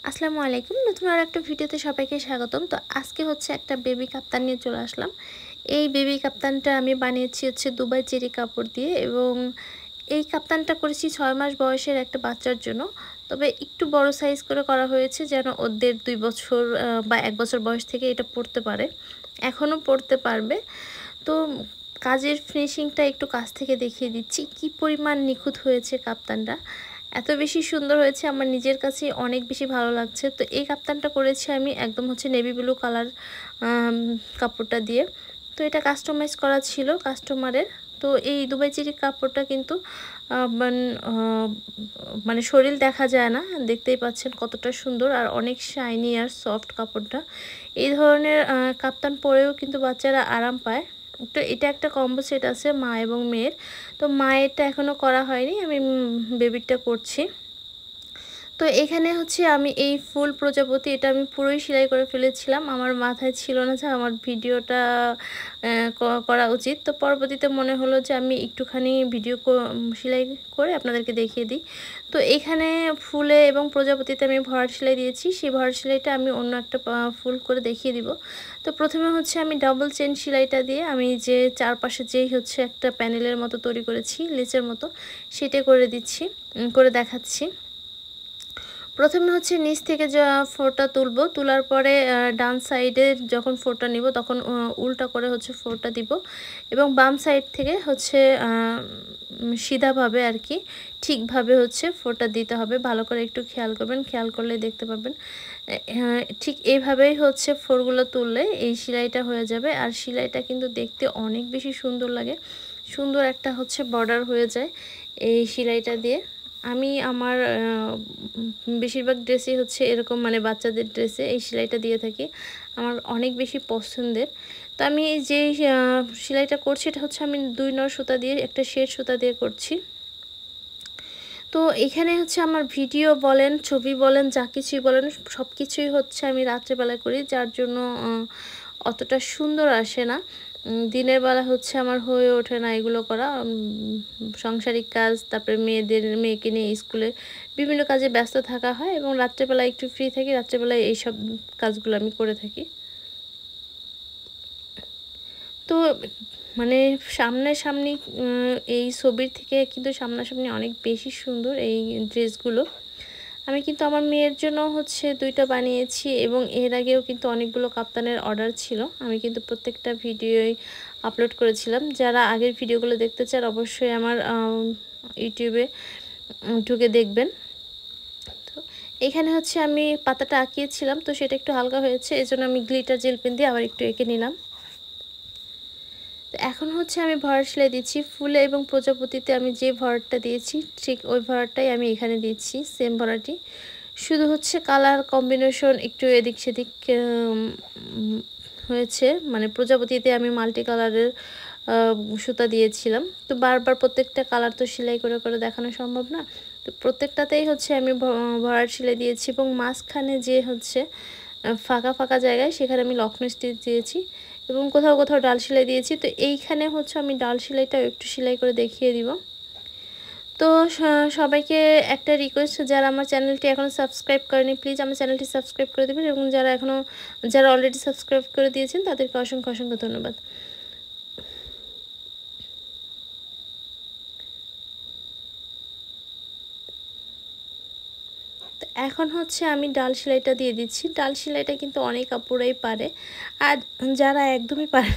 আসসালামু আলাইকুম। নতুন আর একটা ভিডিওতে সবাইকে স্বাগতম। তো আজকে হচ্ছে একটা বেবি কাপ্তান নিয়ে চলে আসলাম। এই বেবি কাপ্তানটা আমি বানিয়েছি হচ্ছে দুবাই চেরি কাপড় দিয়ে, এবং এই কাপ্তানটা করেছি 6 মাস বয়সের একটা বাচ্চার জন্য। তবে একটু বড় সাইজ করে করা হয়েছে যেন ওদের 2 বছর বা 1 বছর বয়স থেকে এটা পরতে পারে। এখনও পরতে পারবে। তো কাজের ফিনিশিংটা একটু কাছ থেকে দেখিয়ে দিচ্ছি কি পরিমাণ নিখুঁত হয়েছে কাপ্তানটা। এত বেশি সুন্দর হয়েছে, আমার নিজের কাছে অনেক বেশি ভালো লাগছে। তো এই কাপ্তানটা করেছি আমি একদম হচ্ছে নেভি ব্লু কালার কাপড়টা দিয়ে। তো এটা কাস্টমাইজ করা ছিল কাস্টমারের। তো এই দুবাই চেরি কাপড়টা কিন্তু মানে শরীর দেখা যায় না, দেখতেই পাচ্ছেন কতটা সুন্দর আর অনেক শাইনি আর সফট কাপড়টা। এই ধরনের কাপ্তান পরেও কিন্তু বাচ্চারা আরাম পায়। তো এটা একটা কম্বো সেট আছে মা এবং মেয়ের। তো মায়েরটা এখনও করা হয়নি, আমি বেবিরটা করছি। তো এখানে হচ্ছে আমি এই ফুল প্রজাপতি এটা আমি পুরোই সেলাই করে ফেলেছিলাম। আমার মাথায় ছিল না যে আমার ভিডিওটা করা উচিত। তো পরবর্তীতে মনে হলো যে আমি একটুখানি ভিডিও সেলাই করে আপনাদেরকে দেখিয়ে দিই। তো এখানে ফুলে এবং প্রজাপতিতে আমি ভরাট সেলাই দিয়েছি, সেই ভরাট সেলাইটা আমি অন্য একটা ফুল করে দেখিয়ে দিব। তো প্রথমে হচ্ছে আমি ডাবল চেন সেলাইটা দিয়ে আমি যে চারপাশে যেই হচ্ছে একটা প্যানেলের মতো তৈরি করেছি লেচের মতো, সেটা করে দেখাচ্ছি। প্রথমে হচ্ছে নিচ থেকে যা ফোরটা তুলবো, তোলার পরে ডান সাইডে যখন ফোরটা নিব তখন উল্টা করে হচ্ছে ফোরটা দিব, এবং বাম সাইড থেকে হচ্ছে সিধাভাবে আর কি ঠিকভাবে হচ্ছে ফোরটা দিতে হবে। ভালো করে একটু খেয়াল করবেন, খেয়াল করলে দেখতে পাবেন ঠিক এইভাবেই হচ্ছে ফোরগুলো তুললে এই সেলাইটা হয়ে যাবে। আর সেলাইটা কিন্তু দেখতে অনেক বেশি সুন্দর লাগে, সুন্দর একটা হচ্ছে বর্ডার হয়ে যায় এই সেলাইটা দিয়ে। আমি আমার বেশিরভাগ ড্রেসই হচ্ছে এরকম, মানে বাচ্চাদের ড্রেসে এই সেলাইটা দিয়ে থাকি, আমার অনেক বেশি পছন্দের। তো আমি যে সেলাইটা করছি এটা হচ্ছে আমি 2 নর সুতা দিয়ে একটা শেড সুতা দিয়ে করছি। তো এখানে হচ্ছে আমার ভিডিও বলেন, ছবি বলেন, যা কিছুই বলেন সব কিছুই হচ্ছে আমি রাত্রেবেলায় করি, যার জন্য অতটা সুন্দর আসে না। দিনের বেলা হচ্ছে আমার হয়ে ওঠে না এগুলো করা। সাংসারিক কাজ, তারপরে মেয়েকে নিয়ে স্কুলে বিভিন্ন কাজে ব্যস্ত থাকা হয়, এবং রাত্রেবেলায় একটু ফ্রি থাকি, রাত্রেবেলায় এইসব কাজগুলো আমি করে থাকি। তো মানে সামনাসামনি এই ছবির থেকে কিন্তু সামনাসামনি অনেক বেশি সুন্দর এই ড্রেসগুলো। আমি কিন্তু আমার মেয়ের জন্য হচ্ছে 2টা বানিয়েছি, এবং এর আগেও কিন্তু অনেকগুলো কাপ্তানের অর্ডার ছিল। আমি কিন্তু প্রত্যেকটা ভিডিওই আপলোড করেছিলাম। যারা আগের ভিডিওগুলো দেখতে চান অবশ্যই আমার ইউটিউবে ঢুকে দেখবেন। তো এখানে হচ্ছে আমি পাতাটা আঁকিয়েছিলাম, তো সেটা একটু হালকা হয়েছে, এজন্য আমি গ্লিটার জেল পেন দিয়ে আবার একটু এঁকে নিলাম। তো এখন হচ্ছে আমি ভরাট সেলাই দিচ্ছি। ফুলে এবং প্রজাপতিতে আমি যে ভরাটটা দিয়েছি ঠিক ওই ভরাটটাই আমি এখানে দিচ্ছি, সেম ভরাটি। শুধু হচ্ছে কালার কম্বিনেশন একটু এদিক সেদিক হয়েছে, মানে প্রজাপতিতে আমি মাল্টি কালারের সুতা দিয়েছিলাম। তো বারবার প্রত্যেকটা কালার তো সেলাই করে করে দেখানো সম্ভব না, তো প্রত্যেকটাতেই হচ্ছে আমি ভরাট সেলাই দিয়েছি, এবং মাঝখানে যে হচ্ছে ফাঁকা ফাঁকা জায়গায় সেখানে আমি লক্ষ্ণৌ স্টিচ দিয়েছি, এবং কোথাও কোথাও ডাল সেলাই দিয়েছি। তো এইখানে হচ্ছে আমি ডাল সেলাইটাও একটু সেলাই করে দেখিয়ে দিব। তো সবাইকে একটা রিকোয়েস্ট, যারা আমার চ্যানেলটি এখনও সাবস্ক্রাইব করেনি প্লিজ আমার চ্যানেলটি সাবস্ক্রাইব করে দেবেন, এবং যারা অলরেডি সাবস্ক্রাইব করে দিয়েছেন তাদেরকে অসংখ্য অসংখ্য ধন্যবাদ। তো এখন হচ্ছে আমি ডাল সেলাইটা দিয়ে দিচ্ছি। ডাল সেলাইটা কিন্তু অনেক আপুরাই পারে, আর যারা একদমই পারে